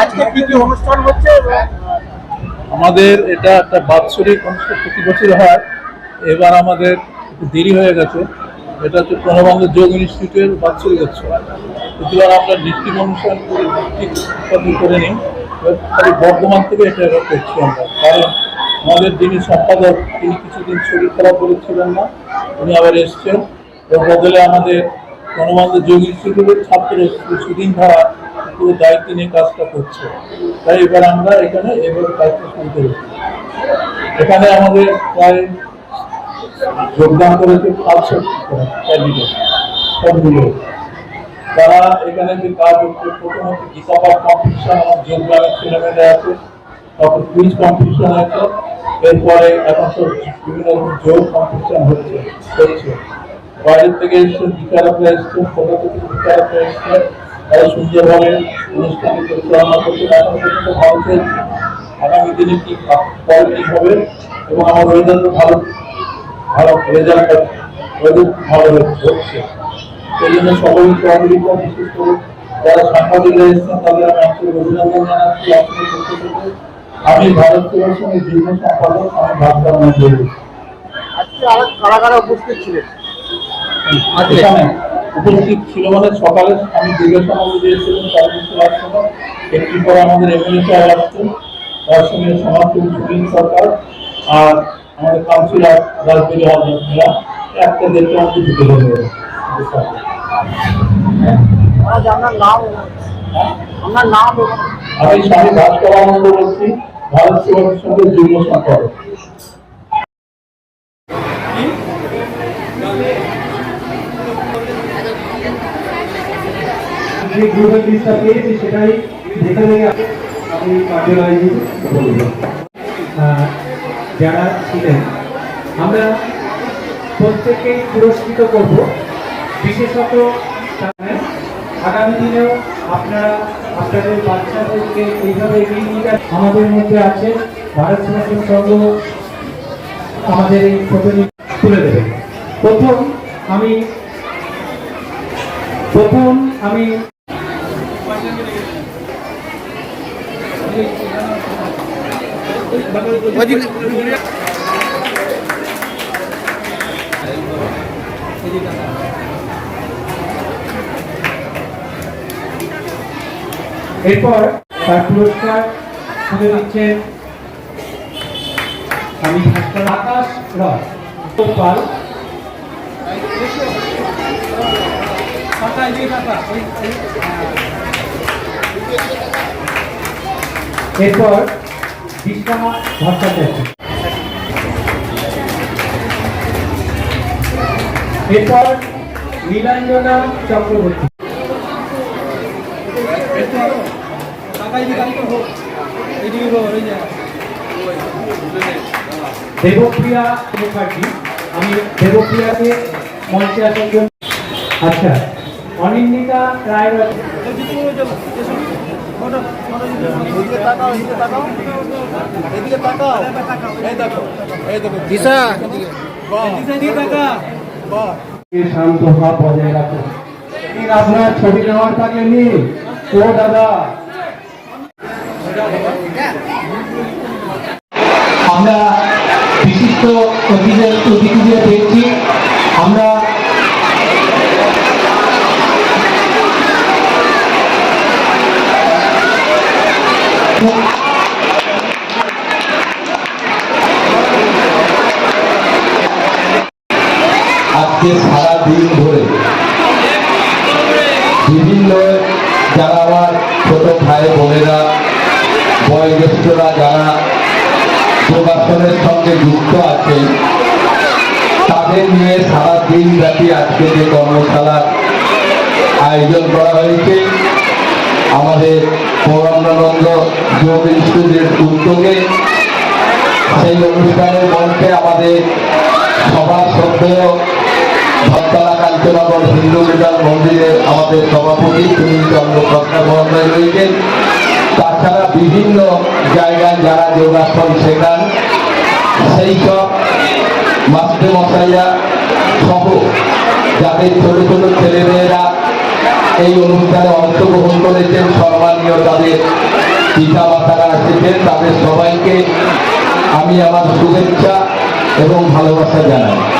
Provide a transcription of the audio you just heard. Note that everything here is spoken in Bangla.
আজকে কি কি অনুষ্ঠান হচ্ছে? আমাদের এটা একটা বাৎসরিক অনুষ্ঠান, প্রতি বছর হয়। এবার আমাদের একটু দেরি হয়ে গেছে। এটা হচ্ছে প্রণবানন্দ যোগ ইনস্টিটিউটের বাৎসরিক উৎসব। প্রতিবার আমরা ডিস্ট্রিক্ট অনুষ্ঠান করে ডিস্ট্রিক্ট করে নিই। খালি বর্ধমান থেকে এটা করছি আমরা, কারণ আমাদের যিনি সম্পাদক তিনি কিছুদিন শরীর খারাপ করেছিলেন না, উনি আবার এসছেন। এর বদলে আমাদের প্রণবানন্দ যোগ ইনস্টিটিউটের ছাত্র সুদিন ধারা পুরো দায়িত্ব নিয়ে কাজটা করছে। তাই এবার আমরা এখানে কাজটা শুরু করেছি। এখানে আমাদের প্রায় যোগদান করেছে 500 ক্যান্ডিডেট সবগুলো। তারা এখানে যে কাজ হচ্ছে, প্রথমত গীতাপাঠ কম্পিটিশন আমার যোগদানের ছেলেমেয়েরা আছে, তারপর কুইজ কম্পিটিশন আছে, এরপরে এখন সব বিভিন্ন রকম যোগ কম্পিটিশন হচ্ছে। বাইরের থেকে এসছেন বিচারকরা, এসছেন কোথা থেকে বিচারকরা এসছেন, তারা সুন্দরভাবে অনুষ্ঠানটি পরিচালনা করছে। এখন পর্যন্ত ভালো চলছে। আগামী দিনে কি পরে কি হবে, এবং আমার রেজাল্ট ভালো ভালো রেজাল্ট ভালো হচ্ছে। সেই জন্য সকল সহযোগিতা, বিশেষ করে যারা সাংবাদিকরা এসেছেন তাদের আমি আন্তরিক অভিনন্দন জানাচ্ছি। আপনাদের পক্ষ থেকে আমি ভারত সেবাশ্রমের যুগ্ম সম্পাদক, আমি ভাবতাম আজকে আর কারা কারা উপস্থিত ছিলেন? এখানে উপস্থিত ছিল মানে সকালে আমি জিজ্ঞাসা দিয়েছিলাম, তার কিছু আসছিল। একটু পরে আমাদের এমএলএ সাহেব আসছেন, তার সঙ্গে সমাজসেবী সুনীল সরকার আর আমাদের কাউন্সিলর রাজবাড়ি হাজরা, একটা দেড়টা আমাকে ঢুকে দেবে। আমি স্বামী ভাস্করানন্দ বলছি, ভারত সেবাশ্রমের যুগ্ম সম্পাদক। যে গ্রুপের লিস্টটা পেয়েছি সেটাই যেখানে আমি কার্যালয়ে বলব। যারা ছিলেন আমরা প্রত্যেকেই পুরস্কৃত করব। বিশেষত আগামী দিনেও আপনারা আপনাদের বাচ্চাদেরকে এইভাবে এগিয়ে নিয়ে আমাদের মধ্যে আছে ভারত সেবাশ্রম সংঘ আমাদের এই প্রতিনিধি তুলে দেবে। প্রথম আমি এরপর তার পুরস্কার তুলে দিচ্ছেন আমি আকাশ রয় পাল। এরপর বিশ্বনাথ ভট্টাচার্য, এরপর নীলাঞ্জনা চক্রবর্তী, দেবপ্রিয়া মুখার্জি। আমি দেবপ্রিয়াকে মঞ্চে আসার জন্য আচ্ছা অনিন্দিতা রায়, শান্ত ভাব বজায় রাখুন। আপনার ছবি নেওয়ার থাকে নি ও দাদা। আমরা বিশিষ্ট অতিথিদের দেখছি। আমরা আজকে সারাদিন ধরে বিভিন্ন যারা আমার ছোট ভাই বোনেরা, বয়োজ্যেষ্ঠরা যারা যোগাসনের সঙ্গে যুক্ত আছে, তাদের নিয়ে সারাদিন ব্যাপী আজকে যে কর্মশালার আয়োজন করা হয়েছে আমাদের প্রণবানন্দ যোগ ইনস্টিটিউটের উদ্যোগে, সেই অনুষ্ঠানের মঞ্চে আমাদের সবার শ্রদ্ধেয় ভক্তরা কাঞ্চনগর হিন্দু মিলন মন্দিরের আমাদের সভাপতি সুনীল চন্দ্র প্রসাদ মহোদয় রয়েছেন। তাছাড়া বিভিন্ন জায়গায় যারা যোগাসন শেখান সেই সব মাস্টার মশাইরা সহ যাদের ছোট ছোট ছেলেমেয়েরা এই অনুষ্ঠানে অংশগ্রহণ করেছেন, সম্মানীয় তাদের পিতা মাতারা এসেছেন, তাদের সবাইকে আমি আমার শুভেচ্ছা এবং ভালোবাসা জানাই।